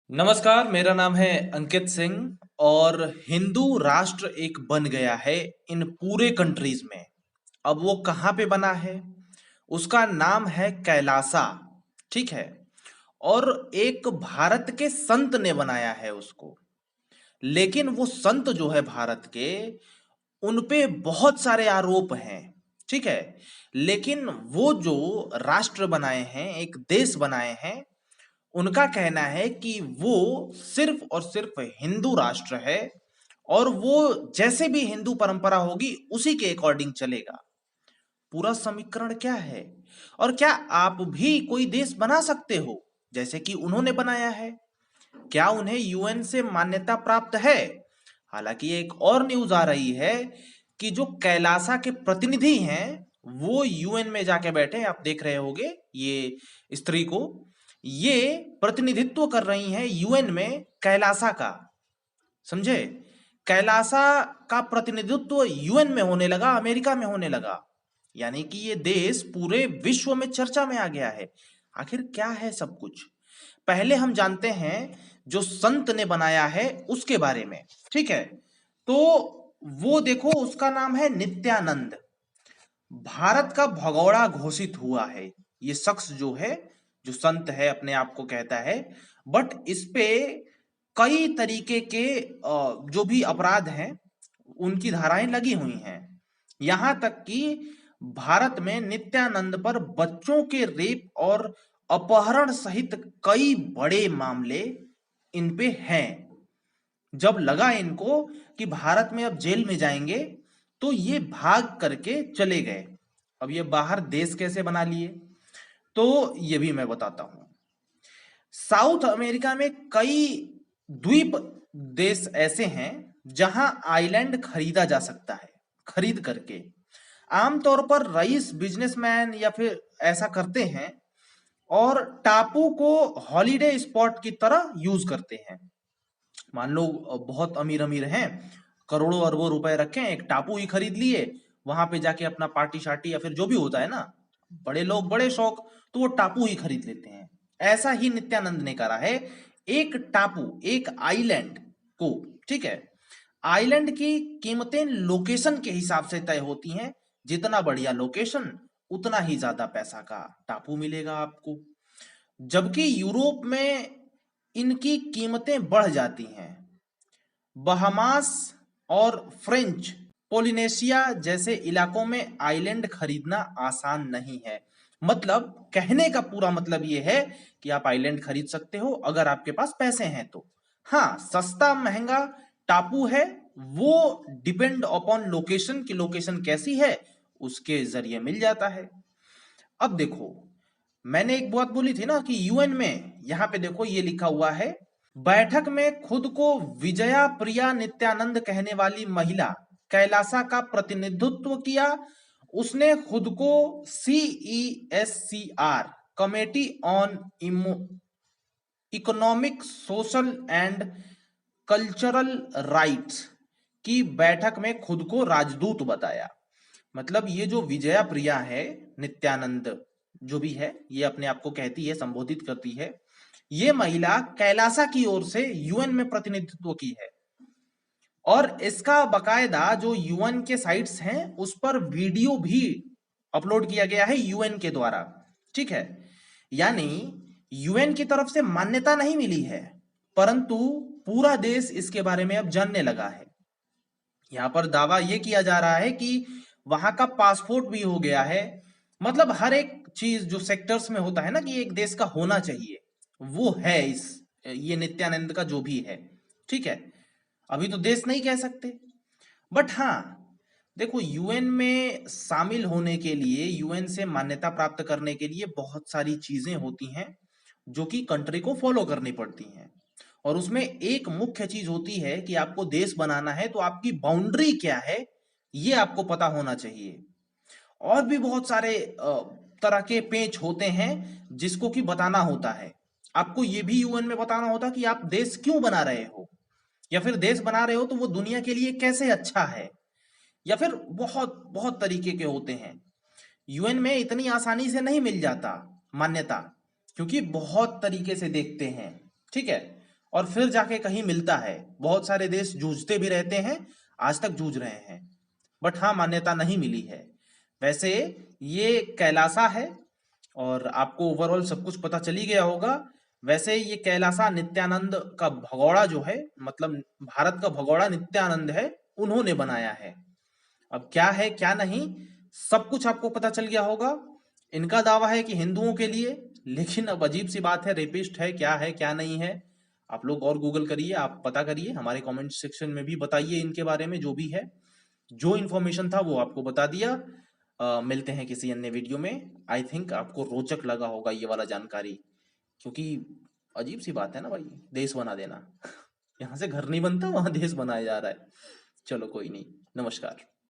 नमस्कार, मेरा नाम है अंकित सिंह और हिंदू राष्ट्र एक बन गया है इन पूरे कंट्रीज में। अब वो कहाँ पे बना है? उसका नाम है कैलासा। ठीक है। और एक भारत के संत ने बनाया है उसको। लेकिन वो संत जो है भारत के, उन पे बहुत सारे आरोप हैं। ठीक है। लेकिन वो जो राष्ट्र बनाए हैं, एक देश बनाए हैं, उनका कहना है कि वो सिर्फ और सिर्फ हिंदू राष्ट्र है और वो जैसे भी हिंदू परंपरा होगी उसी के अकॉर्डिंग चलेगा। पूरा समीकरण क्या है? और क्या आप भी कोई देश बना सकते हो जैसे कि उन्होंने बनाया है? क्या उन्हें यूएन से मान्यता प्राप्त है? हालांकि एक और न्यूज आ रही है कि जो कैलासा के प्रतिनिधि हैं वो यूएन में जाके बैठे, आप देख रहे होंगे ये स्त्री को, ये प्रतिनिधित्व कर रही हैं यूएन में कैलासा का। समझे? कैलासा का प्रतिनिधित्व यूएन में होने लगा, अमेरिका में होने लगा। यानी कि ये देश पूरे विश्व में चर्चा में आ गया है। आखिर क्या है सब कुछ? पहले हम जानते हैं जो संत ने बनाया है उसके बारे में। ठीक है। तो वो देखो, उसका नाम है नित्यानंद। भारत का भगोड़ा घोषित हुआ है ये शख्स जो है, जो संत है अपने आप को कहता है। बट इस पे कई तरीके के जो भी अपराध हैं उनकी धाराएं लगी हुई हैं। यहां तक कि भारत में नित्यानंद पर बच्चों के रेप और अपहरण सहित कई बड़े मामले इन पे हैं। जब लगा इनको कि भारत में अब जेल में जाएंगे, तो ये भाग करके चले गए। अब ये बाहर देश कैसे बना लिए, तो ये भी मैं बताता हूं। साउथ अमेरिका में कई द्वीप देश ऐसे हैं जहां आइलैंड खरीदा जा सकता है, खरीद करके। आमतौर पर रईस, बिजनेसमैन या फिर ऐसा करते हैं और टापू को हॉलिडे स्पॉट की तरह यूज करते हैं। मान लो बहुत अमीर अमीर हैं, करोड़ों अरबों रुपए रखे हैं, एक टापू ही खरीद लिए, वहां पे जाके अपना पार्टी शार्टी या फिर जो भी होता है ना, बड़े लोग बड़े शौक, तो वो टापू ही खरीद लेते हैं। ऐसा ही नित्यानंद ने करा है। एक टापू, एक आइलैंड को, ठीक है, आइलैंड की कीमतें लोकेशन के हिसाब से तय होती हैं। जितना बढ़िया लोकेशन उतना ही ज्यादा पैसा का टापू मिलेगा आपको। जबकि यूरोप में इनकी कीमतें बढ़ जाती हैं। बहामास और फ्रेंच पोलिनेशिया जैसे इलाकों में आइलैंड खरीदना आसान नहीं है। मतलब कहने का पूरा मतलब यह है कि आप आइलैंड खरीद सकते हो अगर आपके पास पैसे हैं तो। हाँ, सस्ता महंगा टापू है, वो डिपेंड अपॉन लोकेशन की, लोकेशन कैसी है उसके जरिए मिल जाता है। अब देखो, मैंने एक बात बोली थी ना कि यूएन में, यहां पे देखो ये लिखा हुआ है, बैठक में खुद को विजया प्रिया नित्यानंद कहने वाली महिला कैलासा का प्रतिनिधित्व किया। उसने खुद को CESCR, committee on economic, social and cultural rights की बैठक में खुद को राजदूत बताया। मतलब ये जो विजया प्रिया है, नित्यानंद जो भी है, ये अपने आप को कहती है, संबोधित करती है, ये महिला कैलासा की ओर से यूएन में प्रतिनिधित्व की है। और इसका बकायदा जो यूएन के साइट्स हैं उस पर वीडियो भी अपलोड किया गया है यूएन के द्वारा। ठीक है। यानी यूएन की तरफ से मान्यता नहीं मिली है, परंतु पूरा देश इसके बारे में अब जानने लगा है। यहां पर दावा यह किया जा रहा है कि वहां का पासपोर्ट भी हो गया है। मतलब हर एक चीज जो सेक्टर्स में होता है ना कि एक देश का होना चाहिए, वो है इस, ये नित्यानंद का जो भी है। ठीक है। अभी तो देश नहीं कह सकते, बट हाँ, देखो, यूएन में शामिल होने के लिए, यूएन से मान्यता प्राप्त करने के लिए बहुत सारी चीजें होती हैं जो कि कंट्री को फॉलो करनी पड़ती हैं। और उसमें एक मुख्य चीज होती है कि आपको देश बनाना है तो आपकी बाउंड्री क्या है, ये आपको पता होना चाहिए। और भी बहुत सारे तरह के पेच होते हैं जिसको कि बताना होता है। आपको ये भी यूएन में बताना होता कि आप देश क्यों बना रहे हो, या फिर देश बना रहे हो तो वो दुनिया के लिए कैसे अच्छा है, या फिर बहुत बहुत तरीके के होते हैं। यूएन में इतनी आसानी से नहीं मिल जाता मान्यता, क्योंकि बहुत तरीके से देखते हैं। ठीक है। और फिर जाके कहीं मिलता है। बहुत सारे देश जूझते भी रहते हैं, आज तक जूझ रहे हैं, बट हाँ, मान्यता नहीं मिली है। वैसे ये कैलासा है, और आपको ओवरऑल सब कुछ पता चली गया होगा। वैसे ये कैलासा नित्यानंद का भगोड़ा जो है, मतलब भारत का भगोड़ा नित्यानंद है, उन्होंने बनाया है। अब क्या है क्या नहीं, सब कुछ आपको पता चल गया होगा। इनका दावा है कि हिंदुओं के लिए, लेकिन अब अजीब सी बात है, रेपिस्ट है क्या नहीं है। आप लोग और गूगल करिए, आप पता करिए, हमारे कमेंट सेक्शन में भी बताइए इनके बारे में जो भी है। जो इन्फॉर्मेशन था वो आपको बता दिया। मिलते हैं किसी अन्य वीडियो में। आई थिंक आपको रोचक लगा होगा ये वाला जानकारी, क्योंकि अजीब सी बात है ना भाई, देश बना देना। यहाँ से घर नहीं बनता, वहां देश बनाया जा रहा है। चलो कोई नहीं, नमस्कार।